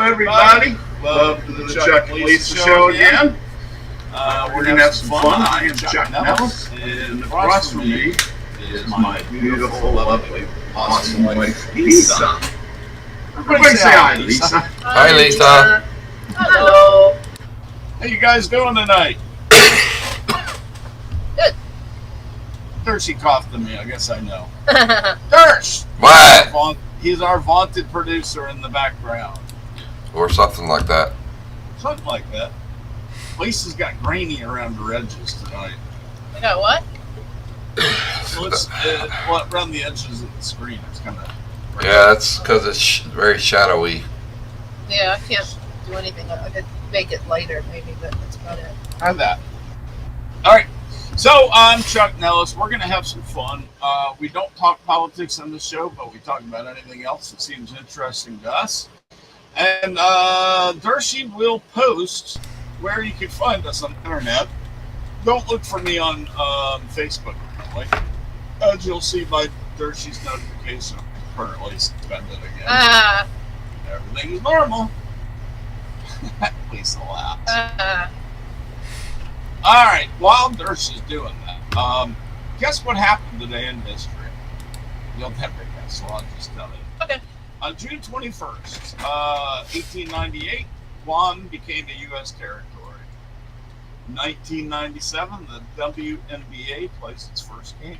everybody. Welcome to the Chuck and Lisa Show again. We're going to have some fun. I am Chuck Nellis, and across from me is my beautiful, lovely, awesome wife, Lisa. Everybody say hi, Lisa. Hi, Lisa. Hello. How you guys doing tonight? Good. Dershie coughed to me, I guess I know. Dersh! What? He's our vaunted producer in the background. Or something like that. Something like that. Lisa's got grainy around her edges tonight. I got what? So it's around the edges of the screen. It's kind of. Yeah, that's because it's very shadowy. Yeah, I can't do anything. I could make it lighter, maybe, but that's about it. Try that. All right. So I'm Chuck Nellis. We're going to have some fun. We don't talk politics on the show, but we talk about anything else that seems interesting to us. And Dershie will post where you can find us on the internet. Don't look for me on Facebook, apparently. As you'll see by Dershie's notification, currently suspended again. Everything is normal. Please laugh. All right, while Dershie's doing that, guess what happened today in history? You'll never guess, so I'll just tell you. Okay. On June 21st, 1898, Guam became a U.S. territory. In 1997, the WNBA plays its first game.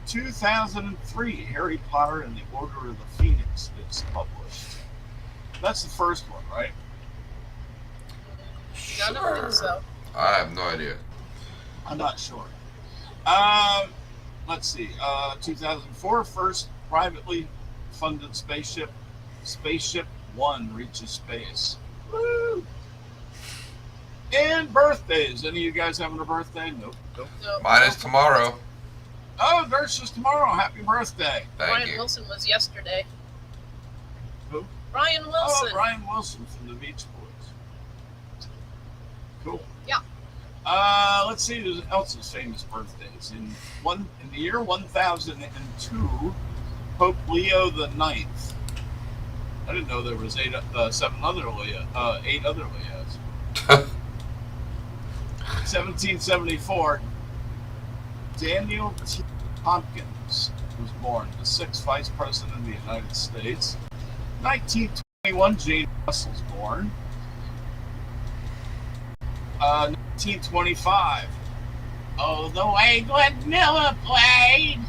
2003, Harry Potter and the Order of the Phoenix is published. That's the first one, right? I don't think so. I have no idea. I'm not sure. Let's see. 2004, first privately funded Spaceship One reaches space. Woo! And birthdays. Any of you guys having a birthday? Nope. Mine is tomorrow. Oh, Dershie's tomorrow. Happy birthday. Thank Brian you. Wilson was yesterday. Who? Brian Wilson. Oh, Brian Wilson from the Beach Boys. Cool. Yeah. Let's see who else is famous birthdays. In the year 1002, Pope Leo the Ninth. I didn't know there was eight other Leos. 1774, Daniel T. Tompkins was born, the 6th Vice President of the United States. 1921, Jane Russell's born. 1925, Oh, the way Glenn Miller played.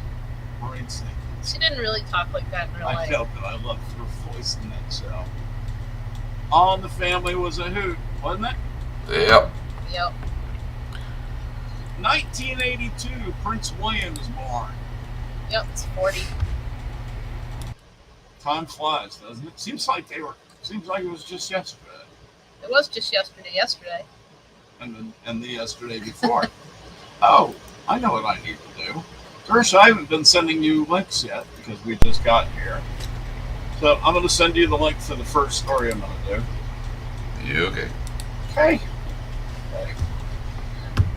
Maureen St. She didn't really talk like that in real I life. felt that. I loved her voice in that show. All in the Family was a hoot, wasn't it? Yep. Yep. 1982, Prince William is born. Yep, it's 40. Time flies, doesn't it? Seems like it was just yesterday. It was just yesterday. And the yesterday before. Oh, I know what I need to do. First, I haven't been sending you links yet because we just got here. So I'm going to send you the link for the first story I'm going to do. You okay? Okay.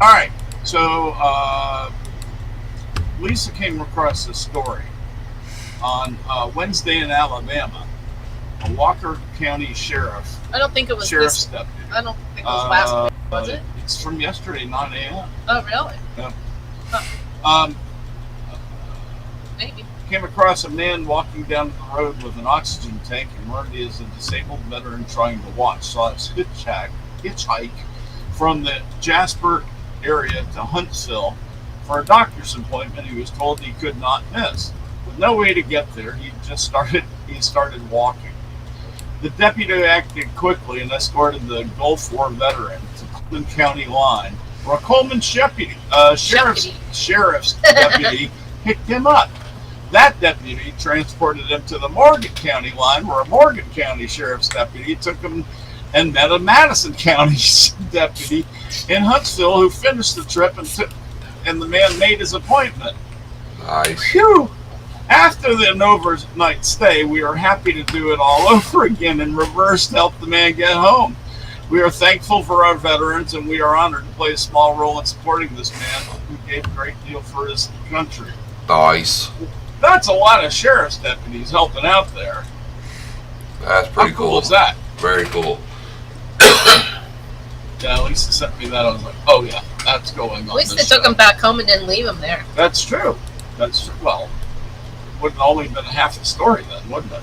All right. So Lisa came across this story on Wednesday in Alabama. A Walker County sheriff. I don't think it was Sheriff's this. deputy. I don't think it was last week, was it? It's from yesterday, 9 a.m. Oh, really? Yeah. Maybe. Came across a man walking down the road with an oxygen tank and learned he is a disabled veteran trying to watch. Saw his hitchhike from the Jasper area to Huntsville for a doctor's appointment he was told he could not miss. With no way to get there, he started walking. The deputy acted quickly and escorted the Gulf War veteran to Coleman County line, where a Coleman sheriff's deputy picked him up. That deputy transported him to the Morgan County line, where a Morgan County sheriff's deputy took him and met a Madison County deputy in Huntsville who finished the trip and the man made his appointment. Nice. Phew! After the overnight stay, we are happy to do it all over again in reverse to help the man get home. We are thankful for our veterans, and we are honored to play a small role in supporting this man who gave a great deal for his country. Nice. That's a lot of sheriff's deputies helping out there. That's pretty How cool cool. is that? Very cool. Yeah, Lisa sent me that. I was like, oh yeah, that's going on. At least they this took show. him back home and didn't leave him there. That's true. That's true. Well, would have only been half the story then, wouldn't it?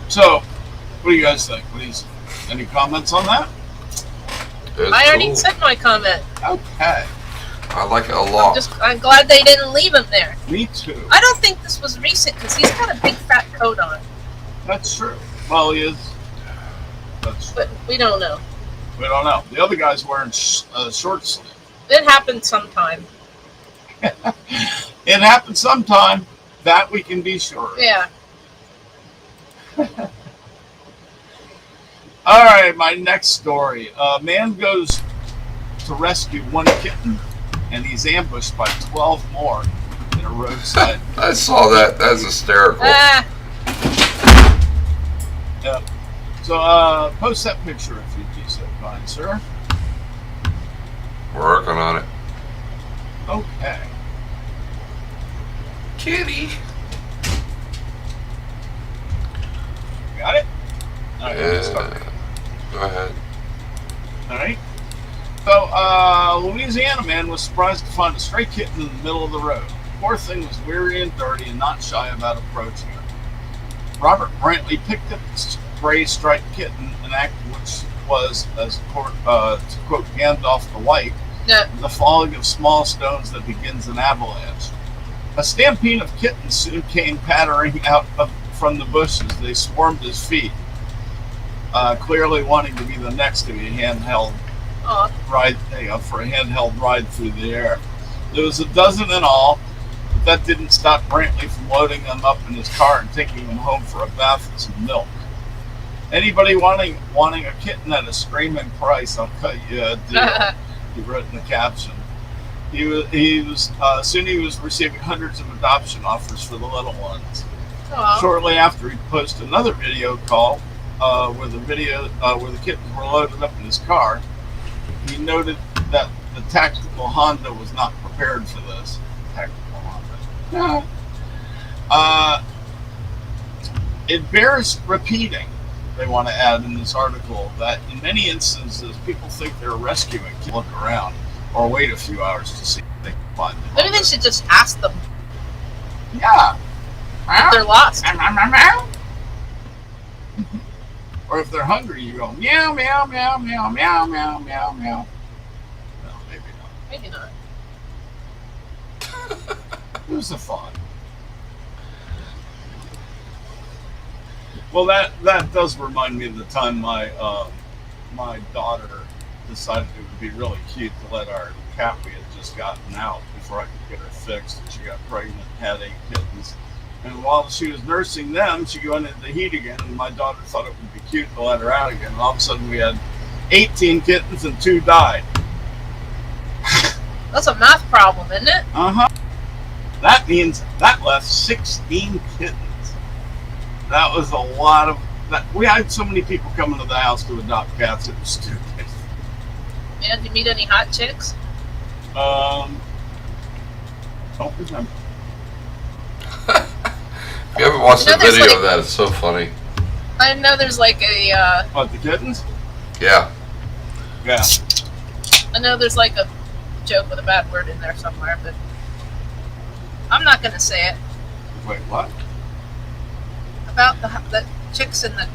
So, what do you guys think? Any comments on that? It's I already cool. said my comment. Okay, I like it a lot. I'm glad they didn't leave him there. me too. I don't think this was recent because he's got a big fat coat on, That's true. Well, he is. That's true. but we don't know. We don't know. The other guy's wearing short sleeve. It happened sometime. It happened sometime. That we can be sure of. Yeah. All right, my next story. A man goes to rescue one kitten, and he's ambushed by 12 more in a roadside. I saw that. That's hysterical. Ah, Yeah. So, post that picture if you'd be so kind, sir. We're working on it. Okay. Kitty. Got it? All right, let's start. Yeah. Go ahead. All right. So, Louisiana man was surprised to find a stray kitten in the middle of the road. The poor thing was weary and dirty and not shy about approaching it. Robert Brantley picked up the stray striped kitten, an act which was, as to quote Gandalf the White, no. the falling of small stones that begins an avalanche. A stampede of kittens soon came pattering out from the bushes. They swarmed his feet, clearly wanting to be the next to be handheld Oh, ride, for a handheld ride through the air. There was a dozen in all, but that didn't stop Brantley from loading them up in his car and taking them home for a bath and some milk. Anybody wanting a kitten at a screaming price, I'll cut you a deal. He wrote in the caption. He was soon he was receiving hundreds of adoption offers for the little ones. oh. Shortly after, he posted another video call where the kittens were loaded up in his car. He noted that the tactical Honda was not prepared for this. Tactical Honda. It bears repeating, they want to add in this article, that in many instances people think they're rescuing, look around, or wait a few hours to see if they can find them. Maybe they should just ask them Yeah. if they're lost. Or if they're hungry, you go meow, meow, meow, meow, meow, meow, meow, meow. No, maybe not. Maybe not. It was a thought. Well, that does remind me of the time my daughter decided it would be really cute to let our cat we had just gotten out before I could get her fixed, and she got pregnant, had 8 kittens. And while she was nursing them, she went into the heat again, and my daughter thought it would be cute to let her out again. And all of a sudden, we had 18 kittens and 2 died. That's a math problem, isn't it? Uh-huh. That means that left 16 kittens. That was a lot of... We had so many people coming to the house to adopt cats, it was stupid. And did you meet any hot chicks? Don't remember. If you haven't watched the You know, there's video like- of that, it's so funny. I know there's like a, What, the kittens? Yeah. Yeah. I know there's like a joke with a bad word in there somewhere, but I'm not gonna say it. Wait, what? About the chicks and the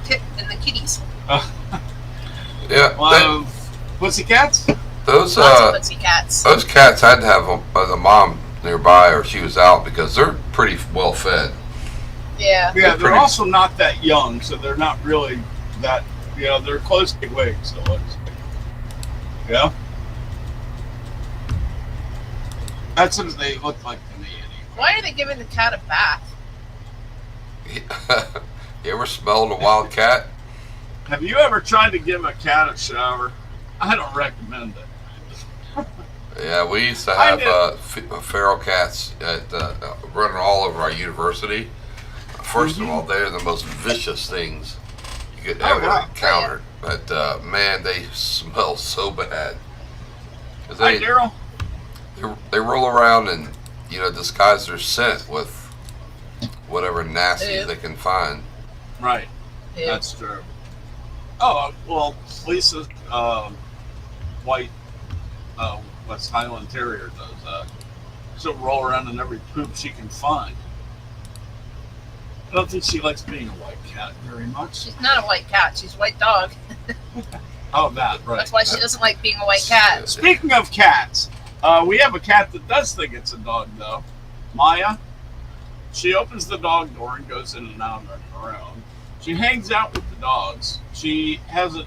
kitties. Yeah. Well, pussycats? Those Lots of pussy cats. those cats had to have a mom nearby, or she was out, because they're pretty well fed. Yeah. Yeah, they're pretty- also not that young, so they're not really that, they're close to wigs, so let's yeah. That's what they look like to me, anyway. Why are they giving the cat a bath? You ever smelled a wild cat? Have you ever tried to give a cat a shower? I don't recommend it. Yeah, we used to I have feral cats running all over our university. First of all, they're the most vicious things you could ever encounter. But man, they smell so bad. 'Cause Hi, Daryl. they roll around and disguise their scent with whatever nasty Ew. they can find. Right. Ew. That's true. Oh well, Lisa's white West Highland Terrier does that. She'll roll around in every poop she can find. I don't think she likes being a white cat very much. She's not a white cat. She's a white dog. Oh, that right. That's why she doesn't like being a white cat. Speaking of cats, we have a cat that does think it's a dog, though. Maya. She opens the dog door and goes in and out on her own. She hangs out with the dogs. She has an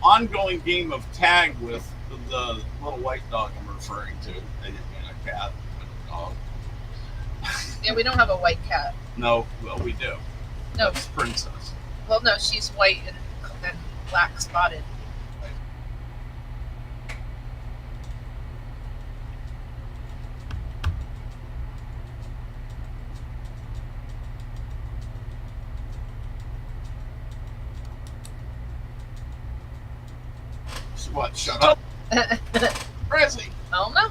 ongoing game of tag with the little white dog I'm referring to. They didn't mean a cat, but a dog. Yeah, we don't have a white cat. No, well, we do. No. It's Princess. Well, no, she's white and black spotted. What? Shut up. Where is he? I don't know.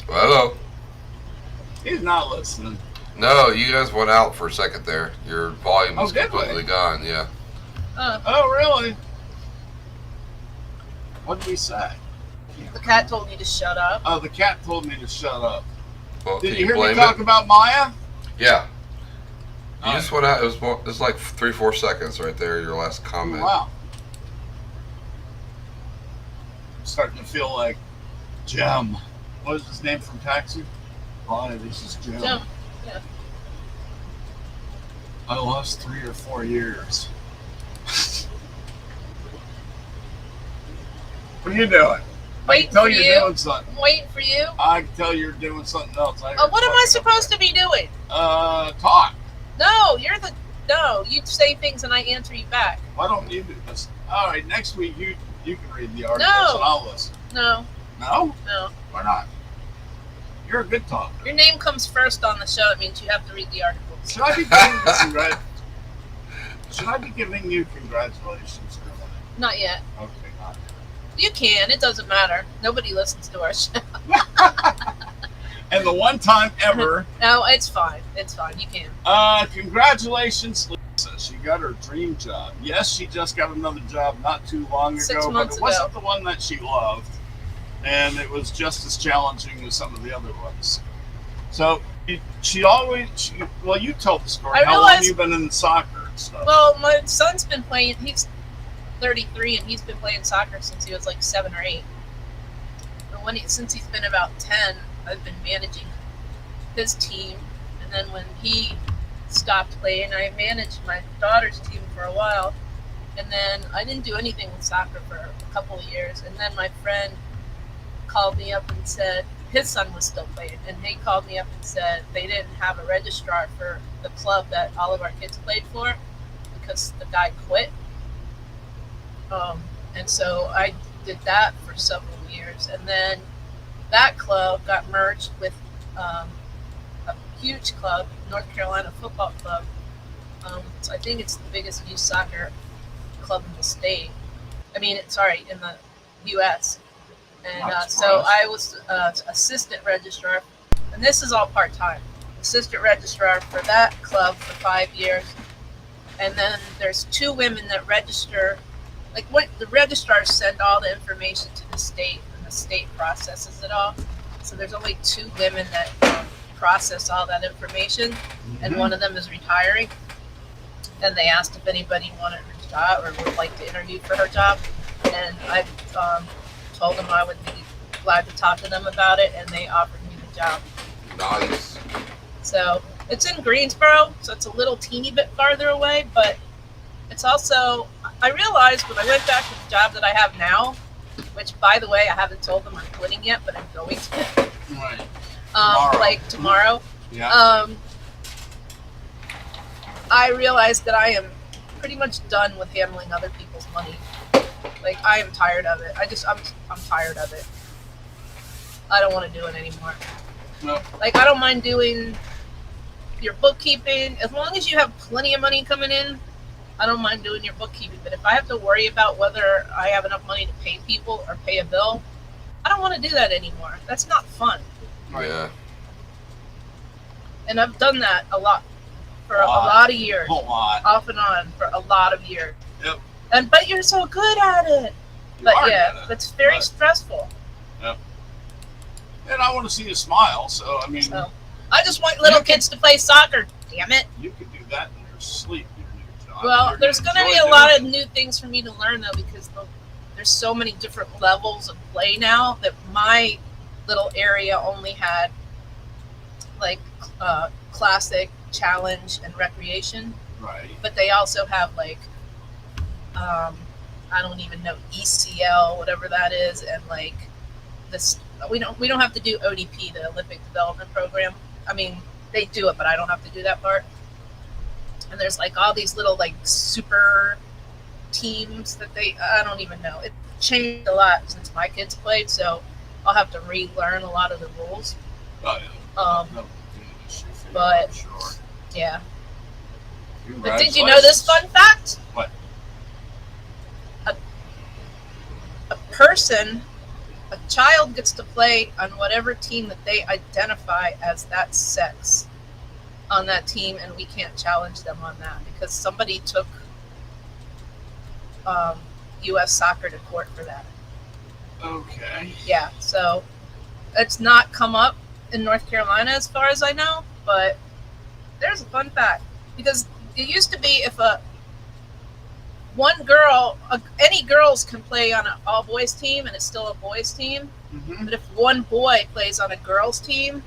Hello. He's not listening. No, you guys went out for a second there. Your volume was did we? completely gone. Yeah. Oh, really? What did we say? The cat told you to shut up. Oh, the cat told me to shut up. Well, Did can you hear me blame talk it? about Maya? Yeah. You Oh. just went out. It was like 3-4 seconds right there. Your last comment. Wow. I'm starting to feel like Jem. What was his name from Taxi? Hi, this is Jem. Jim. Yeah. I lost 3 or 4 years. What are you doing? I Waiting can tell for you're you. doing something. I'm waiting for you. I can tell you're doing something else. What am I supposed to be doing? Talk. No, you're the. No, you say things and I answer you back. Why don't you do this? All right, next week you can read the articles No. and I'll listen. No, No? no. Why not? You're a good talker. Your name comes first on the show. It means you have to read the articles. Should I be giving you Should I be giving you congratulations? Not yet. Okay, not. You can. It doesn't matter. Nobody listens to our show. And the one time ever, No, it's fine. It's fine. You can. congratulations, Lisa. She got her dream job. Yes, she just got another job not too long ago, 6 but months it wasn't ago. the one that she loved. And it was just as challenging as some of the other ones. So well, you tell the story. I How long realized- you been in soccer and stuff? Well, my son's been playing. He's 33 and he's been playing soccer since he was like 7 or 8. And since he's been about 10, I've been managing his team. And then when he stopped playing, I managed my daughter's team for a while. And then I didn't do anything with soccer for a couple of years. And then my friend called me up and said his son was still playing. And he called me up and said they didn't have a registrar for the club that all of our kids played for because the guy quit. And so I did that for several years. And then that club got merged with a huge club, North Carolina Football Club. So I think it's the biggest youth soccer club in the state. In the U.S. And so I was assistant registrar, and this is all part-time. Assistant registrar for that club for 5 years. And then there's 2 women that register. Like, what the registrars send all the information to the state, and the state processes it all. So there's only 2 women that process all that information, and one of them is retiring. And they asked if anybody wanted her job or would like to interview for her job, and I told them I would be glad to talk to them about it, and they offered me the job. Nice. So it's in Greensboro, so it's a little teeny bit farther away, but it's also, I realized when I went back to the job that I have now, which, by the way, I haven't told them I'm quitting yet, but I'm going to, Right. Tomorrow. like tomorrow. Yeah. I realized that I am pretty much done with handling other people's money. Like, I am tired of it. I'm tired of it. I don't want to do it anymore. No. Like, I don't mind doing your bookkeeping. As long as you have plenty of money coming in, I don't mind doing your bookkeeping. But if I have to worry about whether I have enough money to pay people or pay a bill, I don't want to do that anymore. That's not fun. Right. Yeah. And I've done that a lot for a lot of years. A lot. Off and on for a lot of years. Yep. But you're so good at it. You But are yeah, good at it. it's very But- stressful. And I want to see you smile. So I mean, So I just want little kids to play soccer. Damn it. you could do that in your sleep. Your new job. Well, You're there's going to enjoy be a doing lot it. of new things for me to learn though, because there's so many different levels of play now that my little area only had like classic, challenge, and recreation. Right. But they also have like I don't even know, ECL, whatever that is, and like this. We don't have to do ODP, the Olympic Development Program. I mean, they do it, but I don't have to do that part. And there's like all these little like super teams that I don't even know. It changed a lot since my kids played, so I'll have to relearn a lot of the rules. Oh, yeah. No, but- I'm sure. Yeah. But did you know this fun fact? What? A child gets to play on whatever team that they identify as that sex on that team, and we can't challenge them on that because somebody took U.S. soccer to court for that. Okay. Yeah, so it's not come up in North Carolina as far as I know, but there's a fun fact because it used to be if any girls can play on an all boys team and it's still a boys team, Mm-hmm. but if one boy plays on a girls team,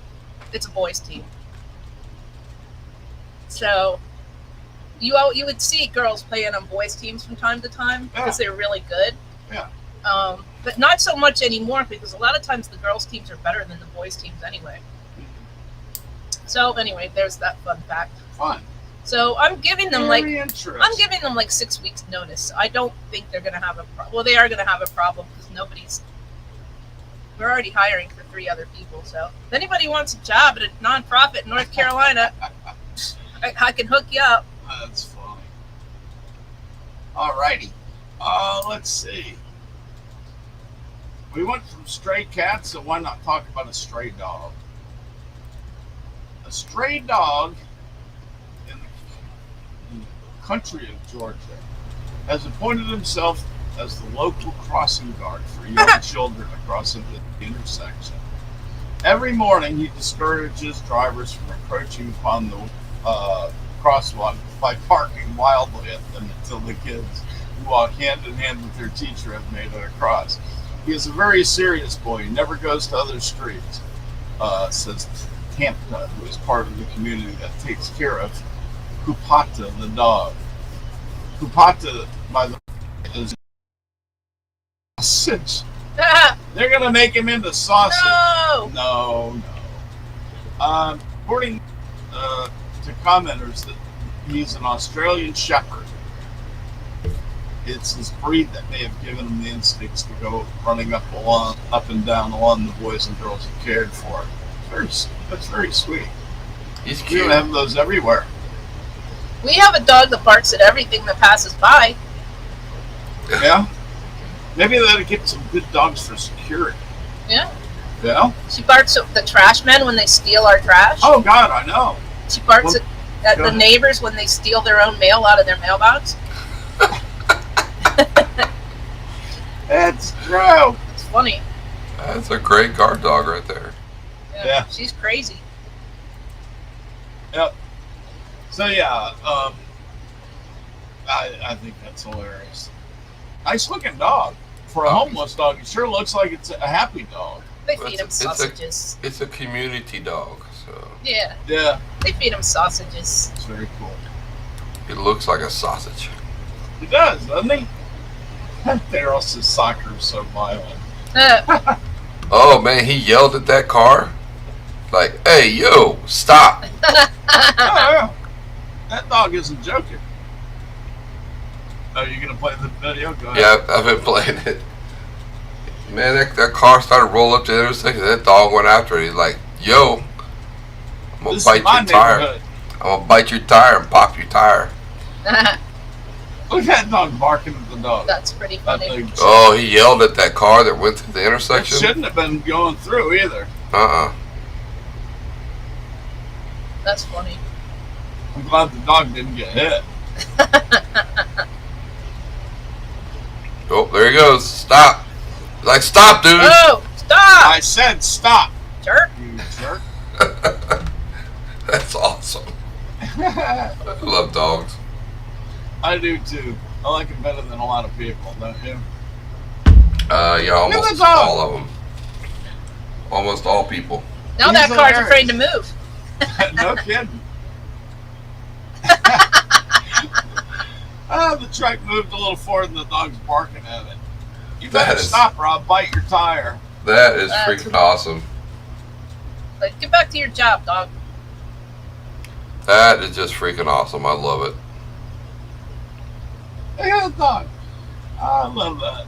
it's a boys team. So you would see girls playing on boys teams from time to time because they're really good. Yeah. But not so much anymore because a lot of times the girls teams are better than the boys teams anyway. So anyway, there's that fun fact. Fun. So I'm giving them Very interesting. I'm giving them like 6 weeks notice. I don't think they're going to have well, they are going to have a problem because we're already hiring for 3 other people. So if anybody wants a job at a nonprofit in North Carolina, I can hook you up. That's funny. All righty. Let's see. We went from stray cats, so why not talk about a stray dog? A stray dog in the country of Georgia has appointed himself as the local crossing guard for young children across into the intersection. Every morning, he discourages drivers from approaching upon the crosswalk by barking wildly at them until the kids who walk hand in hand with their teacher have made it across. He is a very serious boy. He never goes to other streets, says Tampa, who is part of the community that takes care of Kupata, the dog. Kupata, by the way, is sausage. They're going to make him into sausage. No! No. According to commenters, that he's an Australian Shepherd. It's his breed that may have given him the instincts to go running up and down along the boys and girls he cared for. That's very sweet. He's We cute. don't have those everywhere. We have a dog that barks at everything that passes by. Yeah? Maybe they ought to get some good dogs for security. Yeah. Yeah? She barks at the trash men when they steal our trash. Oh, God, I know. She barks Well, at go the ahead. neighbors when they steal their own mail out of their mailbox. That's true. It's funny. That's a great guard dog right there. Yeah. She's crazy. Yep. So, yeah, I think that's hilarious. Nice looking dog. For a homeless dog, it sure looks like it's a happy dog. They Well, feed him it's a- sausages. It's a community dog, so Yeah, Yeah, they feed him sausages. it's very cool. it looks like a sausage. He does, doesn't he? Daryl's soccer is so violent. Oh man, he yelled at that car, like, "Hey, yo, stop!" Oh, yeah. That dog isn't joking. Oh, you gonna play the video? Go ahead. Yeah, I've been playing it. Man, that car started rolling up to the intersection. That dog went after it. He's like, "Yo, I'm gonna This bite is my your tire. neighborhood. I'm gonna bite your tire and pop your tire." Look at that dog barking at the dog. That's pretty That funny. thing Oh, he yelled at that car that went through the that intersection. shouldn't have been going through either. Uh-uh. That's funny. I'm glad the dog didn't get hit. Oh, there he goes. Stop. Like, stop, dude. Oh, stop! I said stop, Jerk. you jerk. That's awesome. I love dogs. I do too. I like it better than a lot of people, don't you? Yeah, almost Look at the dog. all of them. Almost all people. Now He's that car's hilarious. afraid to move. No kidding. The truck moved a little forward and the dog's barking at it. You better That is- stop or I'll bite your tire. That is That's- freaking awesome. Like, get back to your job, dog. That is just freaking awesome. I love it. Look at the dog. I love that.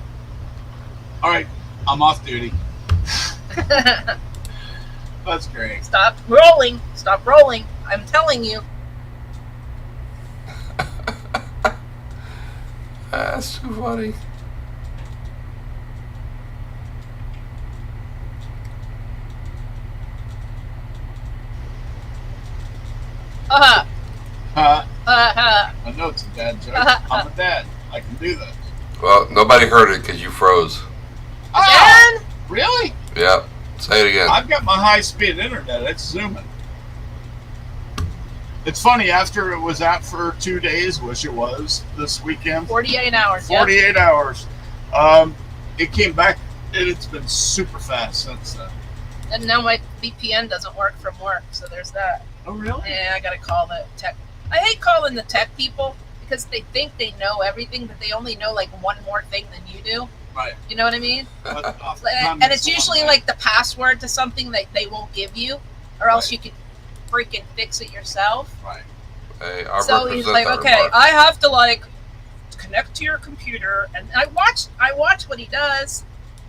All right, I'm off duty. That's great. Stop rolling. Stop rolling. I'm telling you. That's too funny. Uh-huh. Uh, Uh-huh. I know it's a dad joke. I'm a dad. I can do that. Well, nobody heard it because you froze. Ah, Again? really? Yep. Say it again. I've got my high-speed internet. It's zooming. It's funny, after it was out for 2 days, which it was this weekend, 48 hours. Yep. 48 hours, it came back, and it's been super fast since then. And now my VPN doesn't work from work, so there's that. Oh, really? And I gotta call the tech. I hate calling the tech people because they think they know everything, but they only know like one more thing than you do. Right. You know what I mean? But oftentimes And it's the one usually that- like the password to something that they won't give you, or else you can freaking fix it yourself. Right. Hey, I So he's represent like, that okay, remark. I have to like connect to your computer, and I watch what he does.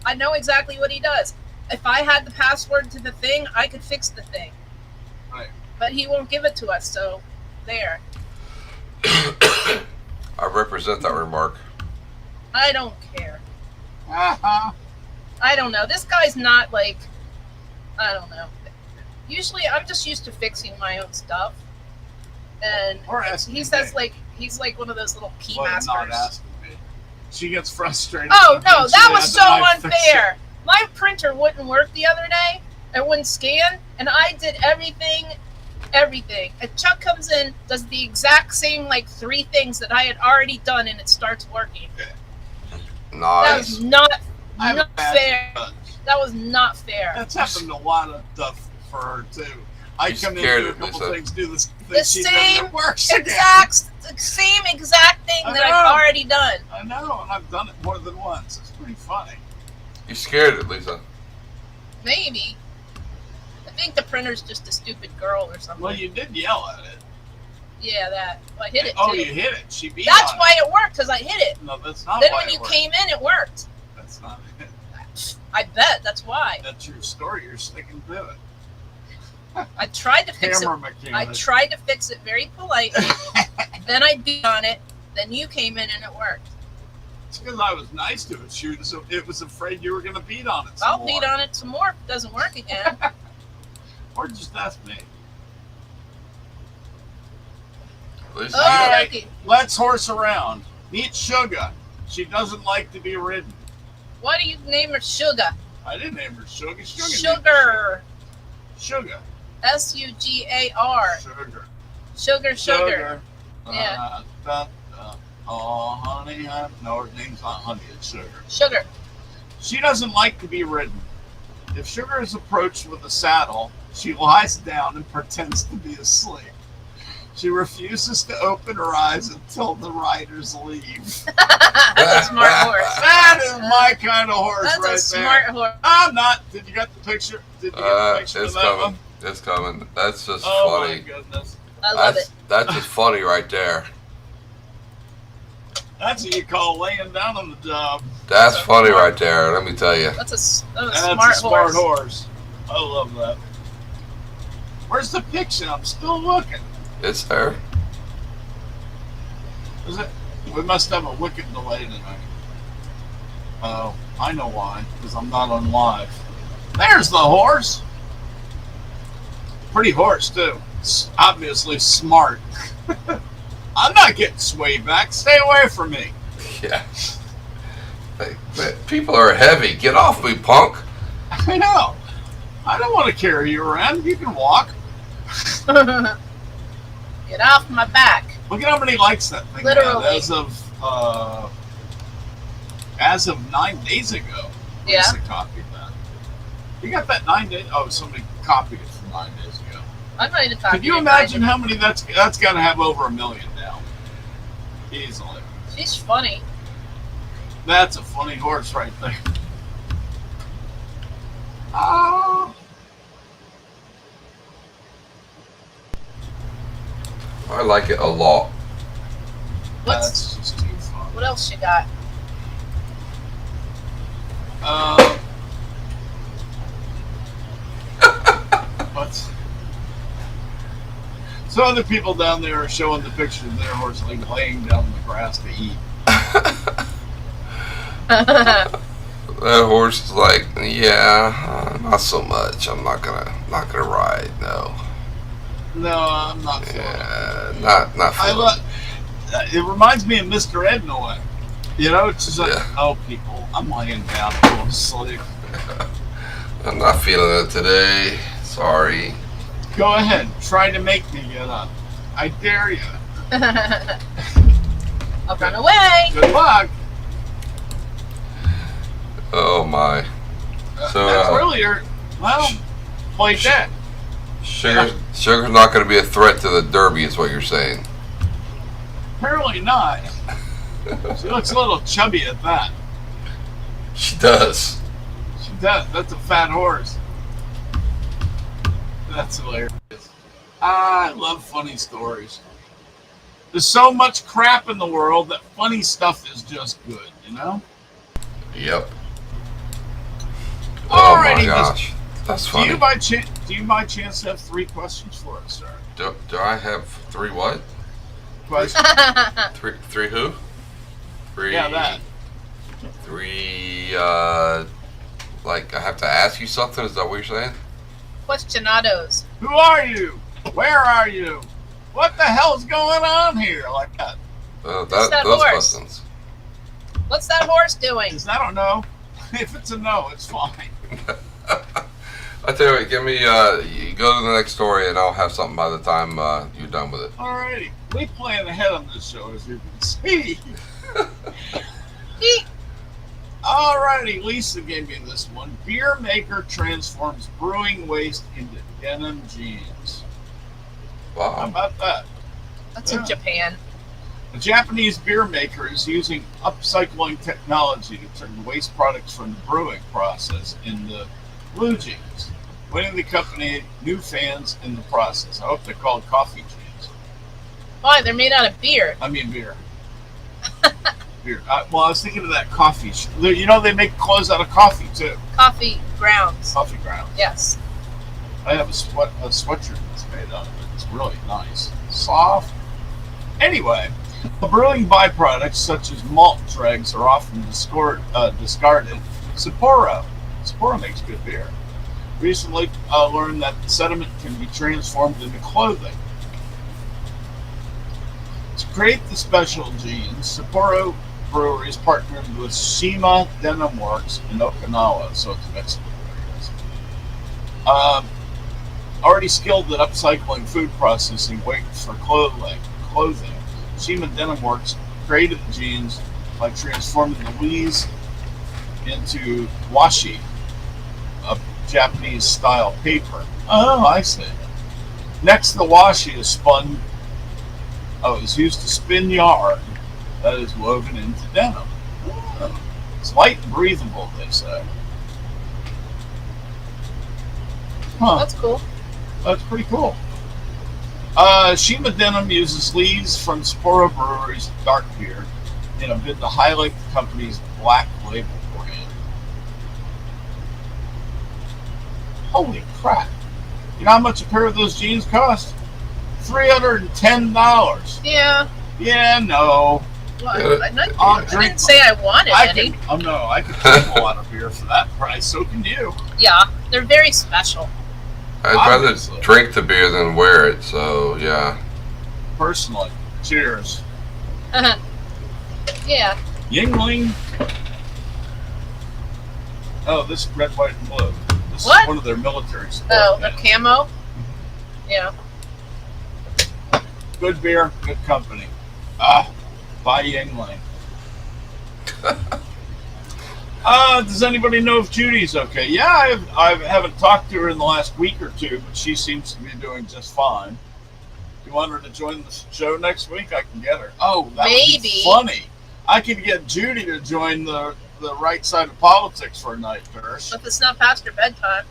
I know exactly what he does. If I had the password to the thing, I could fix the thing. Right. But he won't give it to us, so there. I represent that remark. I don't care. Uh-huh. I don't know. This guy's not like, I don't know. Usually, I'm just used to fixing my own stuff, and Or asking he me. says like he's like one of those little key Well, not masters. asking me. She gets frustrated. Oh and no, thinks that she was has so to knife fix unfair. My printer wouldn't work the other day. It wouldn't scan, and I did everything. And Chuck comes in, does the exact same like 3 things that I had already done, and it starts working. That Nice. was not I have a not bad fair. touch. That was not fair. That's happened to a lot of stuff for her too. I You come in, scared do a it, couple Lisa. things, do this The thing, she does same it works again. The same exact thing I that I've know. already done. I know, and I've done it more than once. It's pretty funny. You scared it, Lisa. Maybe. I think the printer's just a stupid girl or something. Well, you did yell at it. Yeah, that. Well, I hit it Oh, too. you hit it. She beat That's on why it worked, because I hit it. it. No, that's not Then why when it you worked. came in, it worked. That's not it. I bet that's why. That's your story. You're sticking to it. I tried to fix Camera it. mechanic. I tried to fix it very politely. Then I beat on it. Then you came in and it worked. It's because I was nice to it. It was afraid you were going to beat on it. Some I'll more. beat on it some more if it doesn't work again. Or just ask me. Lisa, Oh, All you- right. okay. Let's horse around. Meet Sugar. She doesn't like to be ridden. Why do you name her Sugar? I didn't name her Sugar. Sugar. Sugar. Sugar. Sugar. Sugar. Yeah. Oh, honey. No, her name's not Honey. It's Sugar. Sugar. She doesn't like to be ridden. If Sugar is approached with a saddle, she lies down and pretends to be asleep. She refuses to open her eyes until the riders leave. That's a smart horse. That is my kind of horse That's right a smart horse. there. I'm not. Did you get the picture? Did you get the picture it's of that coming. one? It's coming. That's just Oh funny. my goodness. I love it. That's just funny right there. That's what you call laying down on the job. That's funny right there. Let me tell you. That's a That's smart, a smart horse. horse. I love that. Where's the picture? I'm still looking. It's there. Is it? We must have a wicked delay tonight. Oh, I know why. Because I'm not on live. There's the horse. Pretty horse too. obviously smart. I'm not getting sway back. Stay away from me. Yeah. People are heavy. Get off me, punk. I know. I don't want to carry you around. You can walk. Get off my back. Look at how many likes that thing Literally. had as of 9 days ago. Yeah. Lisa copied that. You got that 9 days? Oh, somebody copied it from 9 days ago. I might have copied Can you it, imagine kind how many that's got to have over 1 million now? Easily. of. She's funny. That's a funny horse right there. Ah. I like it a lot. What's That's just too fun. what else you got? What? So other people down there are showing the picture of their horse like laying down in the grass to eat. That horse is like, yeah, not so much. I'm not gonna ride. No. No, I'm not feeling it. Yeah, not. I feeling love. It reminds me of Mr. Ed in a way. You know, it's just like, Yeah. oh, people, I'm laying down, going to sleep. I'm not feeling it today. Sorry. Go ahead, try to make me get up. I dare you. I'll run away. Good luck. Oh my. So That's earlier. Well, played that. Sugar's not going to be a threat to the Derby, is what you're saying. Apparently not. She looks a little chubby at that. She does. She does. That's a fat horse. That's hilarious. I love funny stories. There's so much crap in the world that funny stuff is just good, you know? Yep. Oh my Alrighty, gosh, that's Do funny. you by chance have 3 questions for us, sir? Do I have 3 what? Question? Three who? 3. Yeah, that. 3. Like I have to ask you something. Is that what you're saying? Questionados. Who are you? Where are you? What the hell's going on here? Like that. that Those horse? questions. What's that horse doing? I don't know. If it's a no, it's fine. I tell you what, give me. You go to the next story, and I'll have something by the time you're done with it. Alrighty. We plan ahead on this show, as you can see. Eek. Alrighty, Lisa gave me this one. Beer maker transforms brewing waste into denim jeans. How Wow. about that? That's Yeah. in Japan. A Japanese beer maker is using upcycling technology to turn waste products from the brewing process into blue jeans, winning the company new fans in the process. I hope they're called coffee jeans. Why? They're made out of beer. I mean beer. Beer. Well, I was thinking of that coffee. You know they make clothes out of coffee too. Coffee grounds. Coffee grounds. Yes. I have a sweatshirt that's made out of it. It's really nice, soft. Anyway, the brewing byproducts such as malt dregs are often discarded. Sapporo makes good beer. Recently learned that the sediment can be transformed into clothing. To create the special jeans, Sapporo Breweries partnered with Shima Denim Works in Okinawa, so it's Mexico. Already skilled at upcycling food processing waste for clothing, Shima Denim Works created the jeans by transforming the leaves into washi, a Japanese-style paper. Oh, I see. Next, the washi is spun. It's used to spin yarn that is woven into denim. Oh, it's light and breathable, they say. Huh. That's cool. That's pretty cool. Shima Denim uses leaves from Sapporo Brewery's dark beer in a bid to highlight the company's black label brand. Holy crap. You know how much a pair of those jeans cost? $310. Yeah. Yeah, no. Well, I'll I drink. didn't say I wanted I any. can drink a lot of beer for that price. So can you. Yeah, they're very special. I'd rather Obviously. drink the beer than wear it. So yeah. Personally. Cheers. Yeah. Yingling. Oh, this is red, white, and blue. This What? is one of their military sport. Oh, a pins. camo. Yeah. Good beer, good company. Ah, buy Yingling. Does anybody know if Judy's okay? Yeah, I haven't talked to her in the last week or two, but she seems to be doing just fine. You want her to join the show next week? I can get her. Oh, that would Maybe. be funny. I could get Judy to join the right side of politics for a night, Hirsch. If it's not past her bedtime.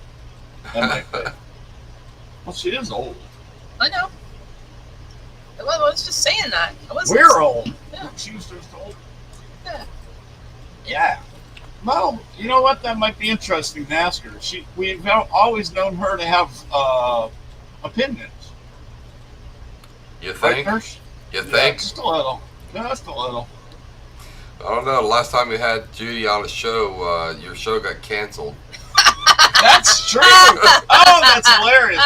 That might be. Well, she is old. I know. I was just saying that. I wasn't. We're old. Yeah. She was just old. Yeah. Yeah. Well, you know what? That might be interesting to ask her. We've always known her to have opinions. You Right, think? Hirsch? You Yeah, think? just a little. Just a little. I don't know. The last time we had Judy on the show, your show got canceled. That's true. Oh, that's hilarious.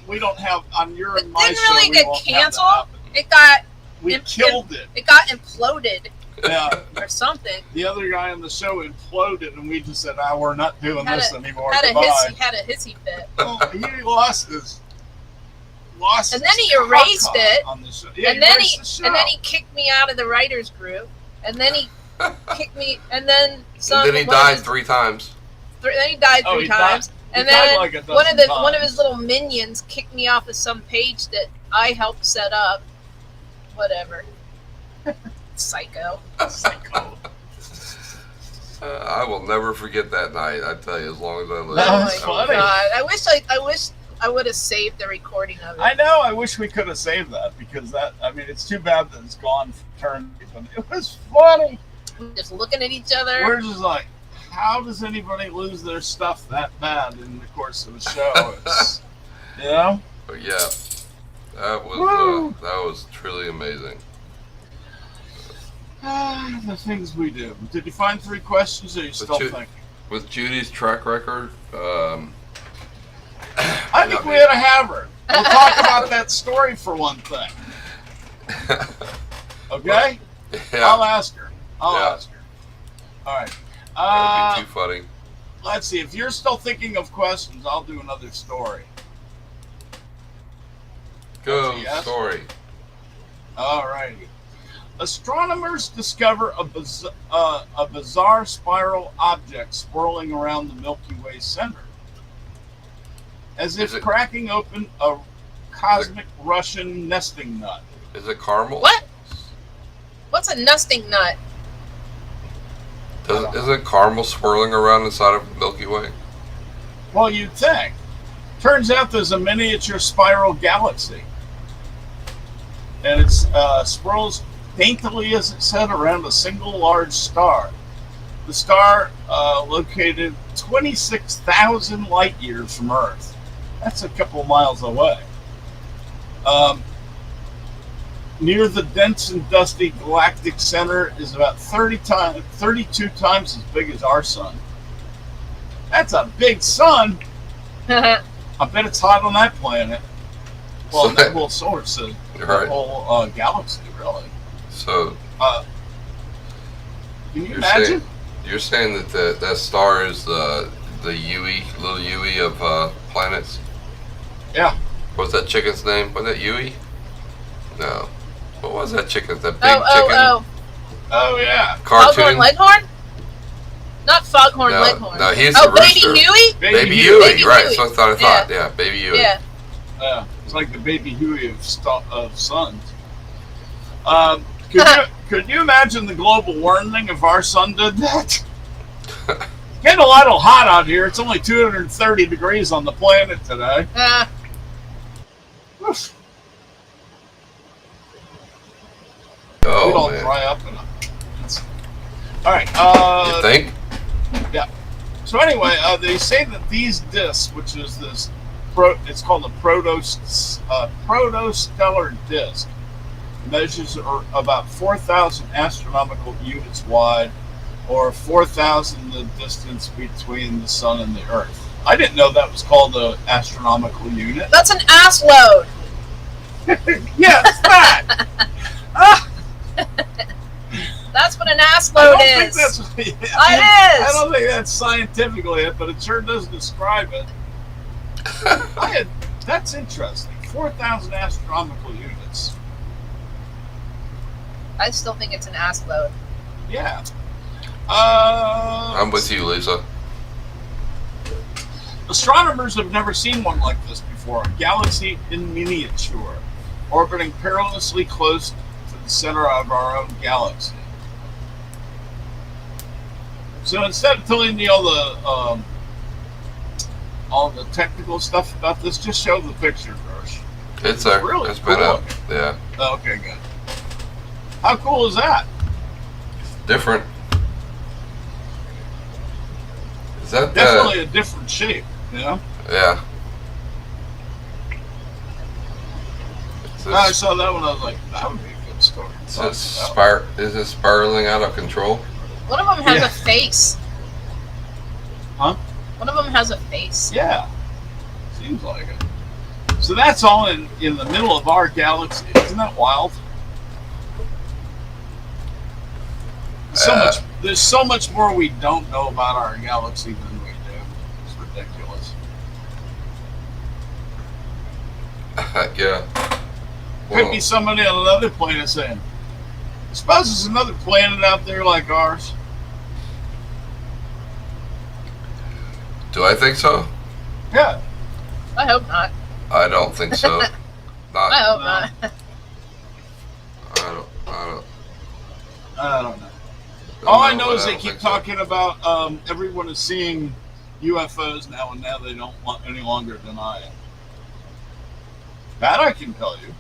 We don't have on your and It my didn't show. really we get won't have that canceled. happen. It got We killed it. It got imploded Yeah. or something. The other guy on the show imploded, and we just said, "Ah, we're not doing Had this a- anymore." Had a Goodbye. hissy fit. Well, he lost his. And then he his erased cock it. on the show. Yeah, And then erased the show. and then he kicked me out of the writers group. And then he kicked me. And then some. And then he one of died his- 3 times. Then he died Oh, three he times. He And died then like a one of dozen his times. little minions kicked me off of some page that I helped set up. Whatever. Psycho. Psycho. I will never forget that night. I tell you, as long as I live. That Oh was my funny. god! I wish I would have saved the recording of it. I know. I wish we could have saved that because it's too bad that it's gone. Turned. It was funny. Just looking at each other. We're just like, how does anybody lose their stuff that bad in the course of a show? It's, you know. But yeah, Woo! that was truly amazing. The things we do. Did you find 3 questions, or are you still Ju- thinking? With Judy's track record, I think we ought to have her. We'll talk about that story for one thing. Okay? I'll yeah, ask her. I'll Yeah. ask her. All right. that'd be too funny. Let's see. If you're still thinking of questions, I'll do another story. Go Yes? story. All righty. Astronomers discover a bizarre spiral object swirling around the Milky Way center, as if Is it- cracking open a cosmic Russian nesting nut. Is it caramel? What? What's a nesting nut? Isn't caramel swirling around inside of Milky Way? Well, you'd think. Turns out there's a miniature spiral galaxy, and it swirls daintily, as it said, around a single large star. The star located 26,000 light years from Earth. That's a couple of miles away. Near the dense and dusty galactic center is about 32 times as big as our sun. That's a big sun. I bet it's hot on that planet. Well, So that whole solar system, Right. that whole galaxy, really. So Can you You're imagine? you're saying that that star is the little Yui of planets? Yeah. What's that chicken's name? Wasn't that Yui? No. What was that chicken? That big Oh, chicken Oh yeah. Foghorn cartoon? Leghorn? Not Foghorn No, Leghorn. no, he's Oh, the rooster. Baby Huey? Baby Huey. Yui, Baby right? Huey. So I thought. Yeah, Baby Yui. Yeah. Yeah. It's like the baby Huey of suns. Could you imagine the global warming if our sun did that? Getting a little hot out here. It's only 230 degrees on the planet today. Oof. We'd Oh all man. dry up. All right. You think? So anyway, they say that these disks, which is this, it's called a protostellar disk, measures about 4,000 astronomical units wide, or 4,000 the distance between the sun and the Earth. I didn't know that was called the astronomical unit. That's an ass load. Yes, that. Ah, That's what an ass I load don't think is. that's. It I is. don't think that's scientifically it, but it sure does describe it. That's interesting. 4,000 astronomical units. I still think it's an ass load. Yeah. I'm with you, Lisa. Astronomers have never seen one like this before. A galaxy in miniature, orbiting perilously close to the center of our own galaxy. So instead of telling you all the technical stuff about this, just show the picture, Gersh. It's there. Really It's been cool. up. Yeah. Okay, good. How cool is that? Different. Is that Definitely a different shape, you know? Yeah. I saw that one, I was like, that would be a good story. Is it spiraling out of control? One of them has Yeah. a face. Huh? One of them has a face. Yeah, seems like it. So that's all in the middle of our galaxy. Isn't that wild? There's so much more we don't know about our galaxy than we do. It's ridiculous. Yeah. Could be somebody on another planet saying, suppose there's another planet out there like ours. Do I think so? Yeah. I hope not. I don't think so. I hope No. not. I don't know. All I know but is they don't keep think so. talking about everyone is seeing UFOs now, and now they don't want any longer deny it. That I can tell you.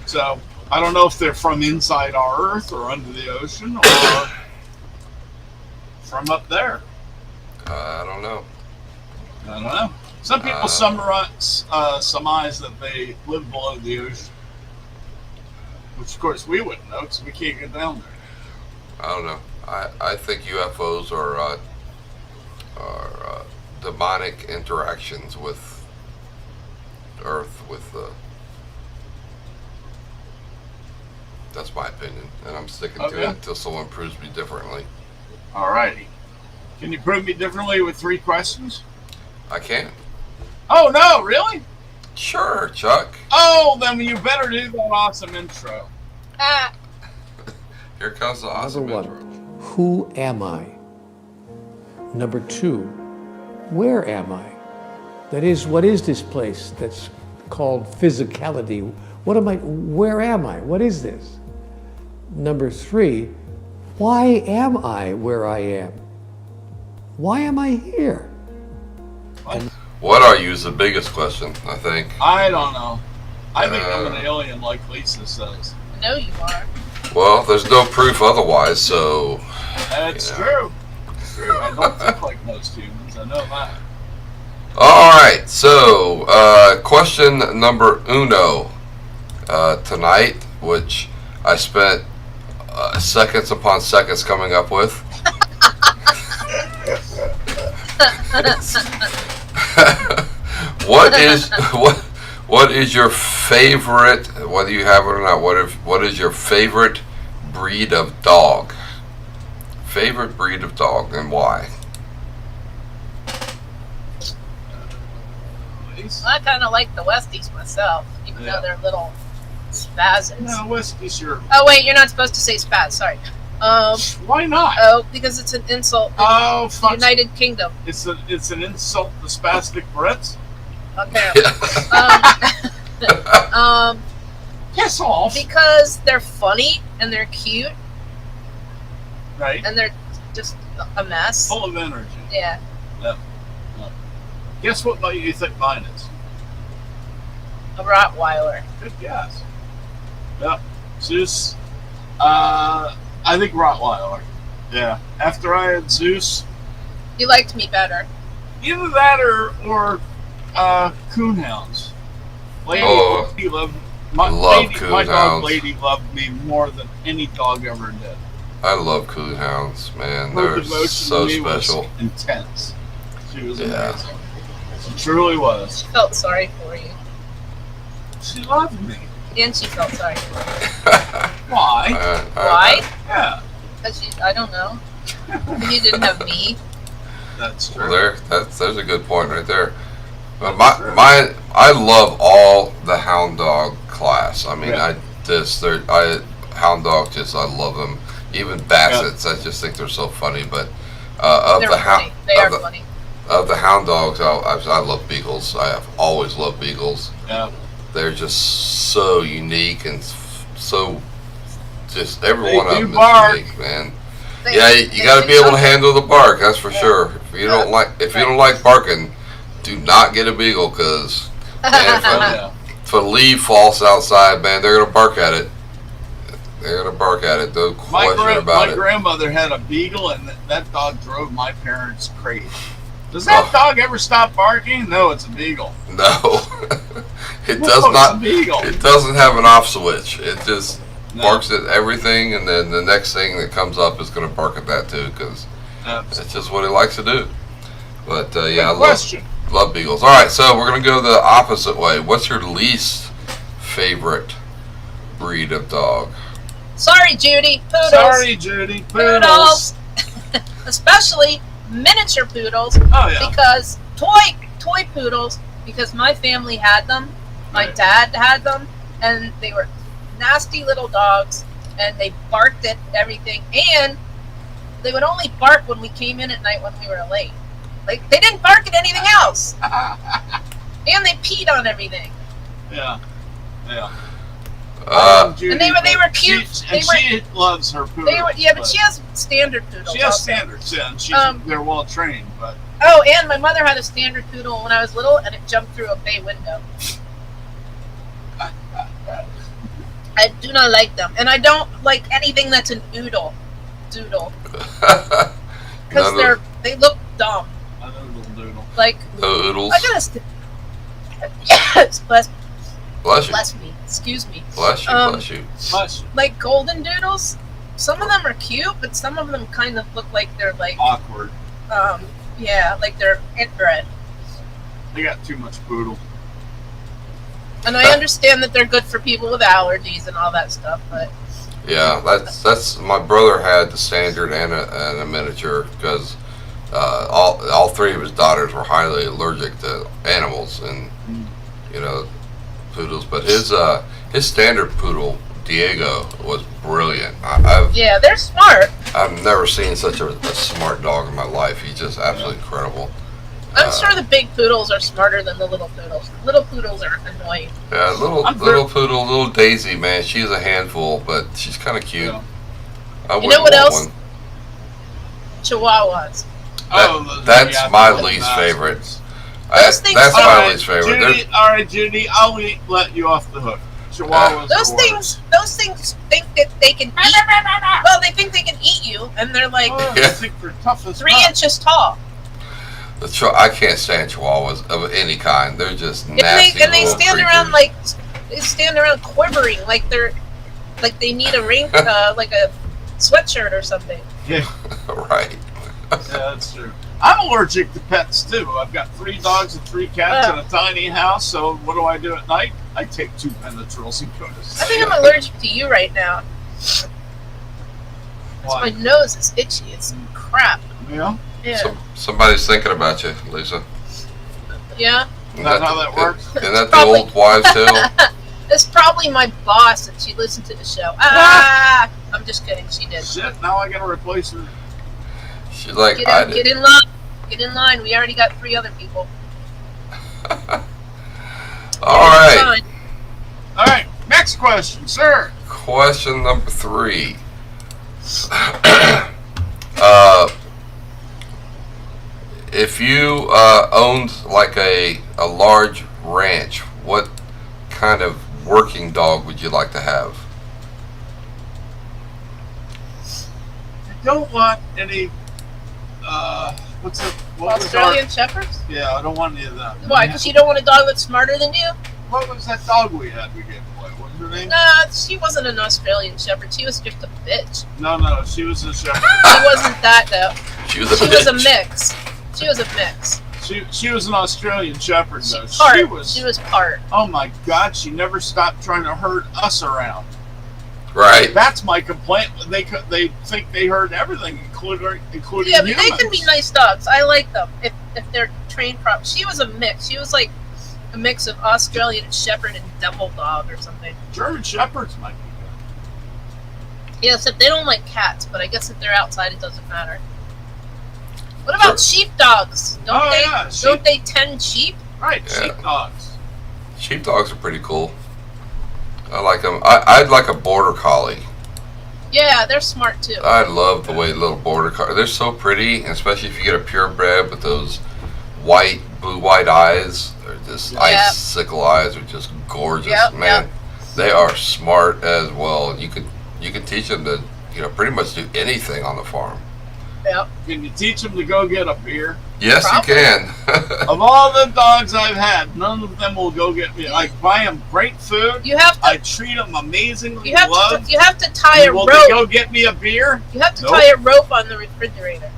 So I don't know if they're from inside our Earth or under the ocean or from up there. I don't know. I don't know. Some people surmise that they live below the ocean, which of course we wouldn't know because we can't get down there. I don't know. I think UFOs are demonic interactions with Earth. That's my opinion, and I'm sticking to Okay. it until someone proves me differently. Alrighty. Can you prove me differently with 3 questions? I can't. Oh no, really? Sure, Chuck. Oh, then you better do that awesome intro. Ah, Here comes the awesome Number intro. 1, who am I? Number 2, where am I? That is, what is this place that's called physicality? Where am I? What is this? Number 3, why am I where I am? Why am I here? What are you is the biggest question, I think. I don't know. I think I'm an alien, like Lisa says. I know you are. Well, there's no proof otherwise, so That's Yeah. true. It's true. I don't think like most humans. I know that. all right. So, question number uno tonight, which I spent seconds upon seconds coming up with. What is your favorite? Whether you have it or not, what is your favorite breed of dog? Favorite breed of dog and why? Lisa? I kind of like the Westies myself, even Yeah. though they're little spazzes. No, Westie's your. Oh wait, you're not supposed to say spaz. Sorry. Why not? Oh, because it's an insult. in Oh, the fuck. United Kingdom. It's an insult to spastic Brits. Apparently. Piss off. Because they're funny and they're cute Right. and they're just a mess. Full of energy. Yeah. Guess what you think mine is? A Rottweiler. Good guess. Yep. Zeus. I think Rottweiler. Yeah. After I had Zeus, You liked me better. either that or coonhounds. Lady, Oh. he loved Love my dog. coonhounds. Lady loved me more than any dog ever did. I love coonhounds, man. Her They're devotion so to me special. was intense. She was Yeah. amazing. She truly was. She felt sorry for you. She loved me. And she felt sorry for you. Why? Why? Yeah, Because I don't know. You didn't have me. that's true. Well, there's a good point right there. But I love all the hound dog class. I mean, Yeah. hound dog I love them. Even bassets, I just think they're so funny. But They're funny. They are funny. of the hound dogs, I love beagles. I have always loved beagles. Yeah. They're just so unique and so just every They one of do them bark. is unique, man. They- Yeah, they you got to do be able to something. handle the bark. That's for sure. If you Yeah. don't like barking, do not get a beagle because Oh, yeah. if a leaf falls outside, man, they're gonna bark at it. They're gonna bark at it. No question about My it. grandmother had a beagle, and that dog drove my parents crazy. Does that Oh. dog ever stop barking? No, it's a beagle. No, it No, does it's not. a beagle. It doesn't have an off switch. It just No. barks at everything, and then the next thing that comes up is gonna bark at that too, because that's just what it likes to do. But yeah, I Good question. love beagles. All right, so we're gonna go the opposite way. What's your least favorite breed of dog? Sorry, Judy. Poodles. Sorry, Judy. Poodles. Especially miniature poodles. Oh yeah. Because toy poodles, because my family had them, my Right. dad had them, and they were nasty little dogs, and they barked at everything, and they would only bark when we came in at night when we were late. Like, they didn't bark at anything else, and they peed on everything. Yeah. Yeah. Uh, And they were cute. She loves her poodles. They were, yeah, but she has standard poodles. She has also. standards, yeah, and they're well trained, but Oh, and my mother had a standard poodle when I was little, and it jumped through a bay window. I do not like them, and I don't like anything that's an doodle, because no, they look dumb. I know little doodle. Like no oodles. I gotta bless Bless you. me. Excuse me. Bless you. Bless you. Much Like golden doodles. Some of them are cute, but some of them kind of look like they're like awkward. yeah, like they're inbred. They got too much poodle. And I understand that they're good for people with allergies and all that stuff, but Yeah, that's my brother had the standard and a miniature because all three of his daughters were highly allergic to animals and poodles. But his standard poodle Diego was brilliant. yeah, they're smart. I've never seen such a smart dog in my life. He's just absolutely incredible. I'm sure the big poodles are smarter than the little poodles. Little poodles are annoying. Yeah, little I'm poodle, little Daisy, man. She's a handful, but she's kind of cute. Yeah. I You know wouldn't what want else? one. Chihuahuas. That's my the least bastards. favorite. Those things That's are- my Alright, least favorite. Judy, all right, Judy, I'll let you off the hook. Chihuahuas. Those are things think that they can eat. Well, they think they can eat you, and they're like worse. Oh, Yeah. I think they're tough as 3 fuck. inches tall. I can't stand Chihuahuas of any kind. They're just And nasty they little stand around creatures. they stand around quivering like they need a ring, like a sweatshirt or something. Yeah, Right. that's true. I'm allergic to pets too. I've got 3 dogs and 3 cats in a tiny house. So what do I do at night? I take 2 Benetrils and go to I sleep. think I'm allergic to you right now. Why? My nose is itchy. It's crap. Yeah. Yeah. Somebody's thinking about you, Lisa. Yeah. Isn't that how that works? Isn't that the Probably. old wives' tale? It's probably my boss, and she listened to the show. Ah! I'm just kidding. She did. Shit. Now I gotta replace her. She's like, Get I in, did. get in line. Get in line. We already got 3 other people. All Get in right. line. All right. Next question, sir. Question number 3. If you owned like a large ranch, what kind of working dog would you like to have? I don't want any. What's it? What was Australian Shepherds? Yeah, I don't want any of that. Why? Because you don't want a dog that's smarter than you? What was that dog we had? We gave away. What was her name? Nah, she wasn't an Australian Shepherd. She was just a bitch. No, she was a shepherd. She wasn't that though. She was a She bitch. was a mix. She was a mix. She was an Australian Shepherd, though. She was part. Oh my God! She never stopped trying to herd us around. Right. That's my complaint. They think they herd everything, including Yeah, but humans. they can be nice dogs. I like them if they're trained properly. She was a mix. She was like a mix of Australian Shepherd and Devil Dog or something. German Shepherds might be good. Yeah, except they don't like cats, but I guess if they're outside, it doesn't matter. What about sheepdogs? Don't they tend sheep? Right, Yeah. sheepdogs. Sheepdogs are pretty cool. I like them. I'd like a border collie. Yeah, they're smart too. I love the way little border collie. They're so pretty, and especially if you get a purebred with those blue-white eyes. They're just icicle eyes. Are just gorgeous, Yep, man. They are smart as well. You can teach them to pretty much do anything on the farm. Yep. Can you teach them to go get a beer? Yes, Probably. you can. Of all the dogs I've had, none of them will go get me. I buy them great food. You have to. I treat them amazingly. You have well. to tie a Will rope. they go get me a beer? You have to Nope. tie a rope on the refrigerator,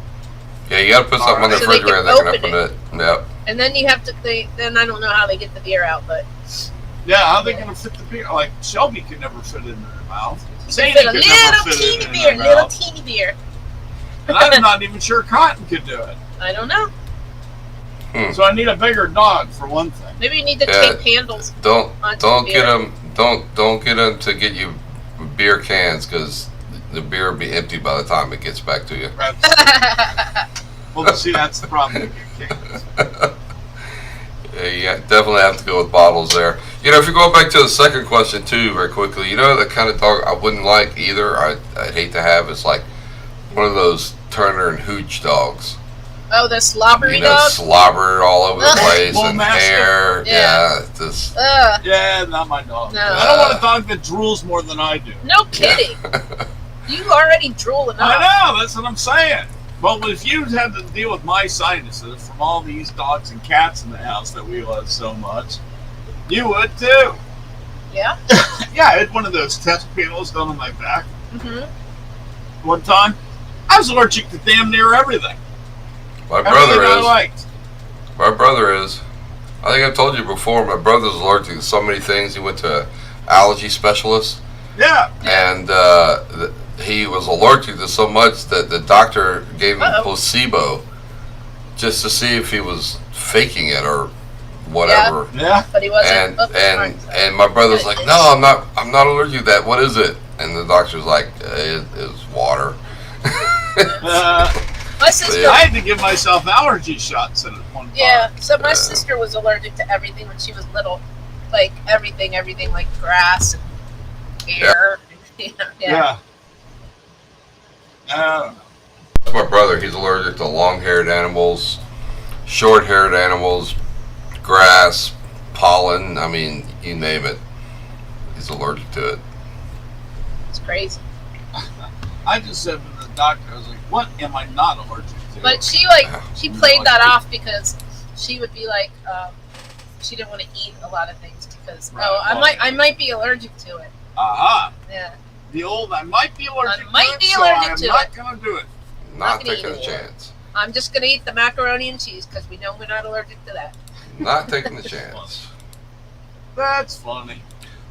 Yeah, you got to put something on the So they can refrigerator that can open open it. Yep. and then you have to. Then I don't know how they get the beer out, but Yeah, how are they going to fit the beer? Like Shelby could never fit it in her mouth. Sadie fit a could little never fit teeny it beer, in her little mouth. teeny beer. And I'm not even sure Cotton could do it. I don't know. So I need a bigger dog for one thing. Maybe you need to Yeah. tape handles. Don't onto don't the get beer. them don't get them to get you beer cans because the beer will be empty by the time it gets back to you. Well, see, that's the problem with your kids. Yeah, you definitely have to go with bottles there. If you go back to the second question too, very quickly, the kind of dog I wouldn't like either. I'd hate to have is like one of those Turner and Hooch dogs. Oh, the slobbery dog. Slobbered all over the place Bull and mastiff. hair. Yeah. Yeah, just Yeah, not my dog. No. I don't want a dog that drools more than I do. No kidding. You already drool enough. I know, that's what I'm saying. Well, if you had to deal with my sinuses from all these dogs and cats in the house that we love so much, you would too. Yeah. Yeah, I had one of those test panels done on my back Mhm. one time. I was allergic to damn near everything. my Everything brother I is. liked. My brother is. I think I told you before. My brother's allergic to so many things. He went to an allergy specialist, Yeah. and he was allergic to so much that the doctor gave him placebo just to see if he was faking it or whatever. Yeah. But he wasn't. And my brother's like, no, I'm not allergic to that. What is it? And the doctor's like, it's water. My sister. Yeah. I had to give myself allergy shots at one time. Yeah. So my sister was allergic to everything when she was little, like everything, like grass and air. Yeah. I don't know. My brother, he's allergic to long-haired animals, short-haired animals, grass, pollen. I mean, you name it. He's allergic to it. It's crazy. I just said to the doctor, I was like, what am I not allergic to? But she played that off because she would be like, she didn't want to eat a lot of things because I might be allergic to it. Aha. Yeah. The old, I might be allergic I might to be it, so allergic I'm to not it. going to do it. Not gonna taking a eat it. chance. I'm just gonna eat the macaroni and cheese because we know we're not allergic to that. Not taking the chance. That's funny.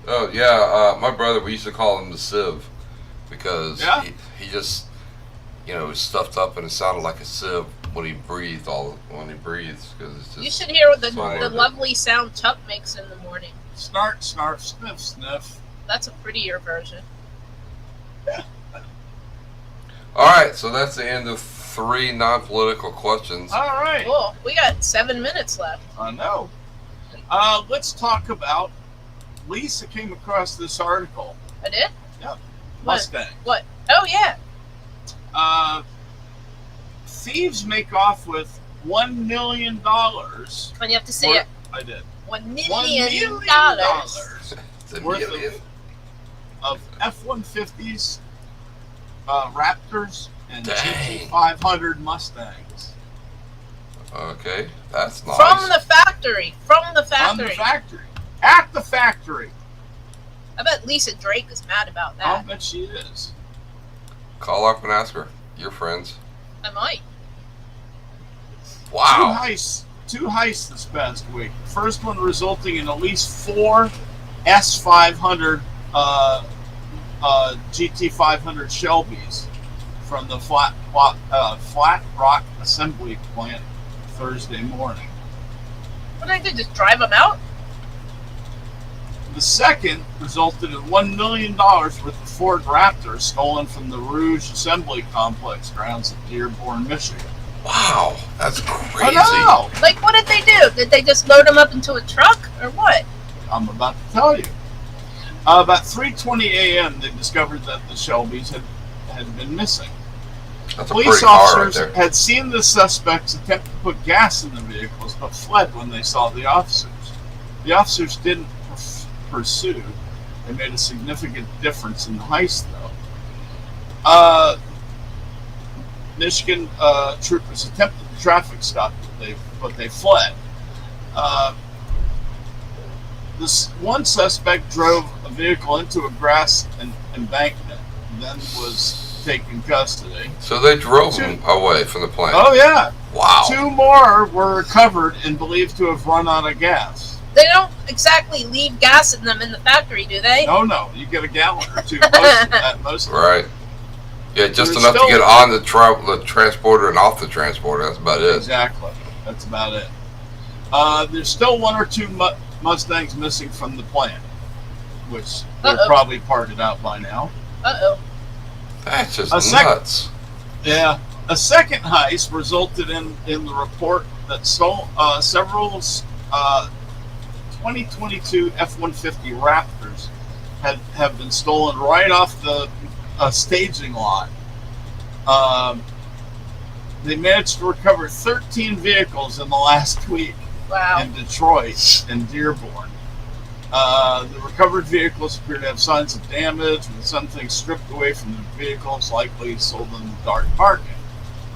Oh yeah, my brother, we used to call him the sieve because he just, was stuffed up and it sounded like a sieve when he breathes because it's just. You should hear the so lovely sound Chuck makes in the morning. Snark, snarf, sniff, sniff. That's a prettier version. All right, so that's the end of 3 non-political questions. All right. Cool. We got 7 minutes left. I know. Let's talk about. Lisa came across this article. I did? Yep. What? Mustang. What? Oh yeah. Thieves make off with $1 million. And you have to say it. I did. $1 $1 million. It's a worth million. of F-150s, Raptors, and Dang. GT500 Mustangs. Okay, that's nice. From the factory. On the factory. At the factory. I bet Lisa Drake is mad about I'll that. bet she is. Call up and ask her. You're friends. I might. Wow. Two heists this past week. The first one resulting in at least 4 S500 GT500 Shelbys from the Flat Rock Assembly Plant Thursday morning. What did they do? Just drive them out? The second resulted in $1 million worth of Ford Raptors stolen from the Rouge Assembly Complex grounds in Dearborn, Michigan. Wow, that's I crazy. know. Like, what did they do? Did they just load them up into a truck or what? I'm about to tell you. About 3:20 a.m., they discovered that the Shelbys had been missing. That's a Police pretty car right officers there. had seen the suspects attempt to put gas in the vehicles, but fled when they saw the officers. The officers didn't pursue. They made a significant difference in the heist, though. Michigan troopers attempted the traffic stop, but they fled. This one suspect drove a vehicle into a grass embankment, then was taken custody. So they drove him away from the plant. Oh yeah. Wow. 2 more were recovered and believed to have run out of gas. They don't exactly leave gas in them in the factory, do they? No, you get a gallon or 2 at most. Right. Yeah, just There's enough still- to get on the transporter and off the transporter. That's about it. Exactly. That's about it. There's still 1 or 2 Mustangs missing from the plant, which they're Uh-oh. probably parted out by now. Uh-oh. That's just A sec- nuts. Yeah. A second heist resulted in the report that several 2022 F-150 Raptors have been stolen right off the staging lot. They managed to recover 13 vehicles in the last week Wow. in Detroit and Dearborn. The recovered vehicles appear to have signs of damage, with some things stripped away from the vehicles, likely sold in the dark market.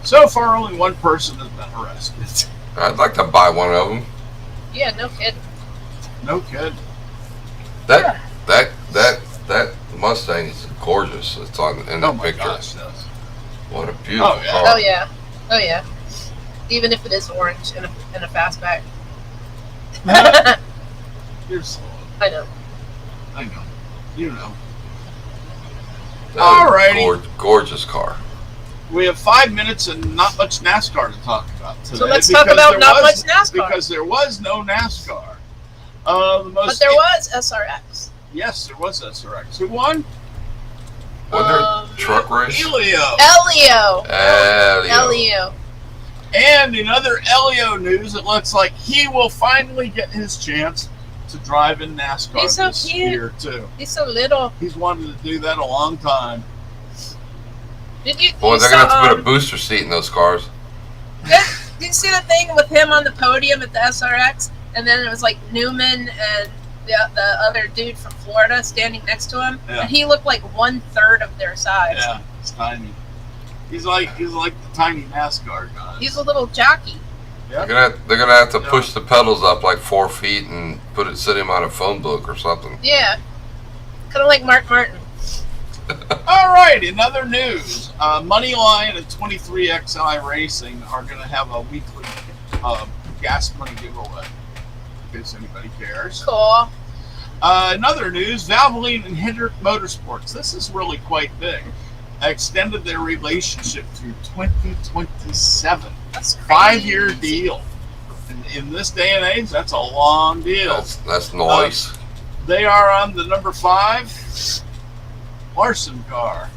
So far, only 1 person has been arrested. I'd like to buy one of them. Yeah, no kidding. No kid. That Mustang is gorgeous. It's in the Oh my picture. gosh, yes. What a beautiful Oh, yeah. car. Oh, yeah. Oh, yeah. Even if it is orange and a fastback. You're slow. I know. I know. You know. That is a Alrighty. gorgeous car. We have 5 minutes and not much NASCAR to talk about today. So let's talk because about there not was- much NASCAR. Because there was no NASCAR. The most But there was SRX. Yes, there was SRX. Who won? Wasn't there a truck race? Elio. Elio. Elio. Elio. And in other Elio news, it looks like he will finally get his chance to drive in NASCAR He's so this cute. year, too. He's so little. He's wanted to do that a long time. Did you, Boy, you they're going to saw, have to put a booster seat in those cars. did you see the thing with him on the podium at the SRX? And then it was like Newman and the other dude from Florida standing next to him. Yeah. And he looked like 1/3 of their size. Yeah, it's tiny. He's like the tiny NASCAR guy. He's a little jockey. They're gonna have to Yeah. push the pedals up like 4 feet and sit him on a phone book or something. Yeah. Kind of like Mark Martin. All right, in other news, Moneyline and 23XI Racing are going to have a weekly gas money giveaway, in case anybody cares. Cool. In other news, Valvoline and Hendrick Motorsports, this is really quite big, extended their relationship through 2027. That's crazy. 5-year deal. In this day and age, that's a long deal. That's nice. They are on the number 5 Larson car.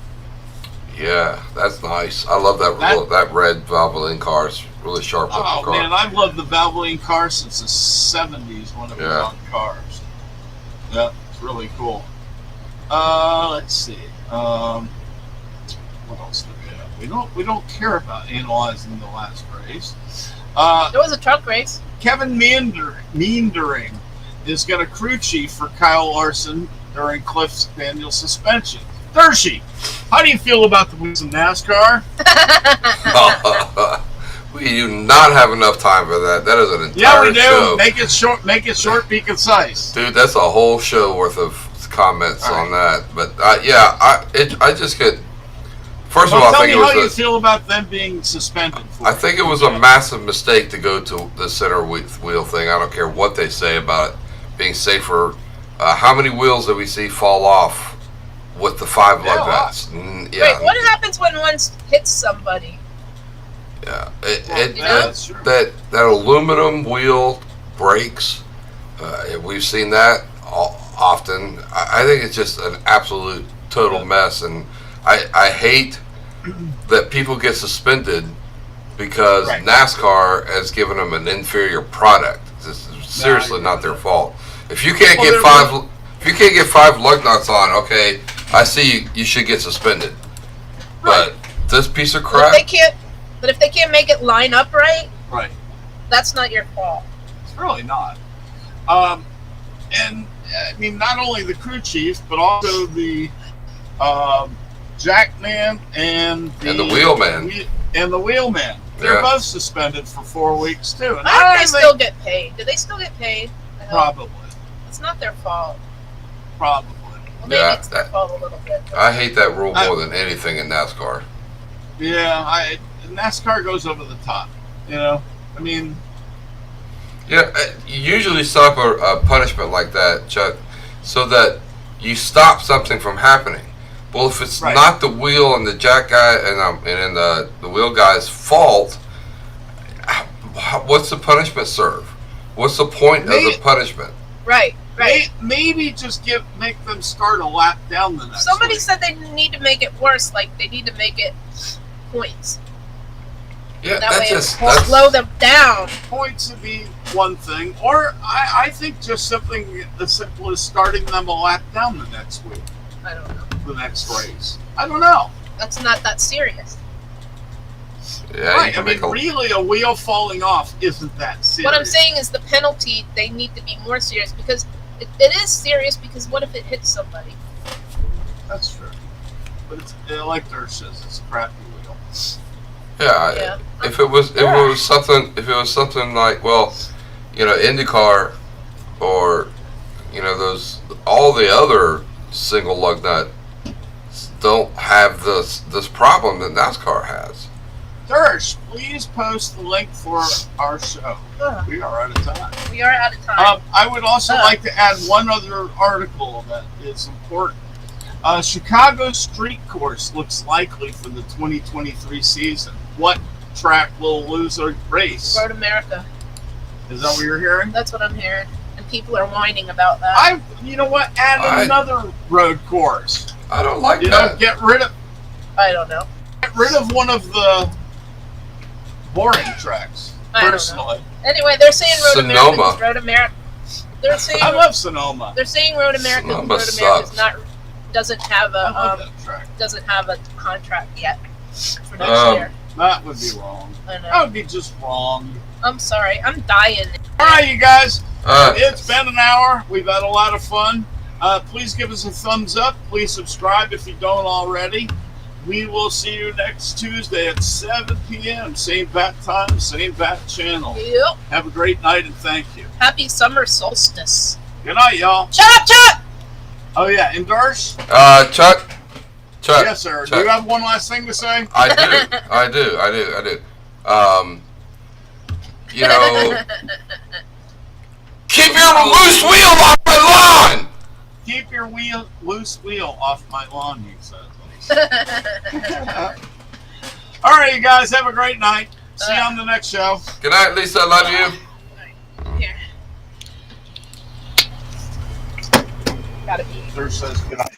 Yeah, that's nice. I love that red Valvoline car. It's really sharp looking Oh car. man, I've loved the Valvoline car since the 70s when it was Yeah. on cars. Yeah, it's really cool. Let's see. What else do we have? We don't care about analyzing the last race. There was a truck race. Kevin Meendering is going to crew chief for Kyle Larson during Cliff Daniel's suspension. Hershey, how do you feel about the wins in NASCAR? We do not have enough time for that. That is an entire Yeah, we do. show. Make it short, be concise. Dude, that's a whole show worth of comments All on that. But I just get First of Well, all, tell I me think how it you was feel about them being suspended. I think it was a massive mistake to go to the center wheel thing. I don't care what they say about it being safer. How many wheels did we see fall off with the 5 lug nuts? Yeah, Wait, what happens when one hits somebody? yeah. That's true. That aluminum wheel breaks. We've seen that often. I think it's just an absolute total mess, and I hate that people get suspended because Right. NASCAR has given them an inferior product. This is seriously I not agree their with fault. If you can't Well, get they're- five, if you can't get 5 lug nuts on, okay, I see you should get suspended. But this piece of But crap, if they can't make it line up right, Right. that's not your fault. It's really not. And I mean, not only the crew chief, but also the jackman and the wheelman. And the wheelman. They're Yeah. both suspended for 4 weeks too. And I hope they think still get paid. Do they still get paid? I hope. probably, It's not their fault. probably. Well, maybe Yeah, it's their fault a little bit. but- I hate that rule more than anything in NASCAR. Yeah, NASCAR goes over the top. You know, I mean, Yeah, you usually set up a punishment like that, Chuck, so that you stop something from happening. Well, if it's Right. not the wheel and the jack guy and the wheel guy's fault, what's the punishment serve? What's the point of the punishment? Right, right. maybe just make them start a lap down the next Somebody week. said they need to make it worse, like they need to make it points. Yeah, That way that's it just will slow them down. Points would be one thing, or I think just something as simple as starting them a lap down the next week, I don't know. the next race. I don't know. That's not that serious. yeah. You Right? I can mean, make a, really, a wheel falling off isn't that serious. What I'm saying is the penalty, they need to be more serious because it is serious because what if it hits somebody? That's true. But it's like Dirk says, it's a crappy wheel. yeah. Yeah. If it was something like, well, IndyCar or all the other single lug nut don't have this problem that NASCAR has. Dirk, please post the link for our show. Ugh, We are out of time. we are out of time. I would also like to add one other article that is important. Chicago Street Course looks likely for the 2023 season. What track will lose a race? Road America. Is that what you're hearing? That's what I'm hearing. And people are whining about that. You know what? Add another road course. I don't like You know, that. get rid of one of the boring tracks. I don't know. Personally, Anyway, they're saying Road Sonoma. America is Road America. They're saying I love Sonoma. they're saying Road America. Sonoma Road America sucks. doesn't have I love a that track. doesn't have a contract yet for next year. That would be wrong. I know. That would be just wrong. I'm sorry. I'm dying. All right, you guys. Uh, It's been an hour. We've had a lot of fun. Please give us a thumbs up. Please subscribe if you don't already. We will see you next Tuesday at 7 p.m. Same bat time, same bat channel. Yep. Have a great night and thank you. Happy summer solstice. Good night, y'all. Shut up, Chuck! Oh, yeah. And Darsh? Chuck. Yes, sir. Chuck. Do you have one last thing to say? I do. Keep your loose wheel off my lawn. Keep your loose wheel off my lawn, you said. All right, you guys. Have a great night. See you on the next show. Good night, Lisa. I love you. Here. Gotta be. Darsh says good night.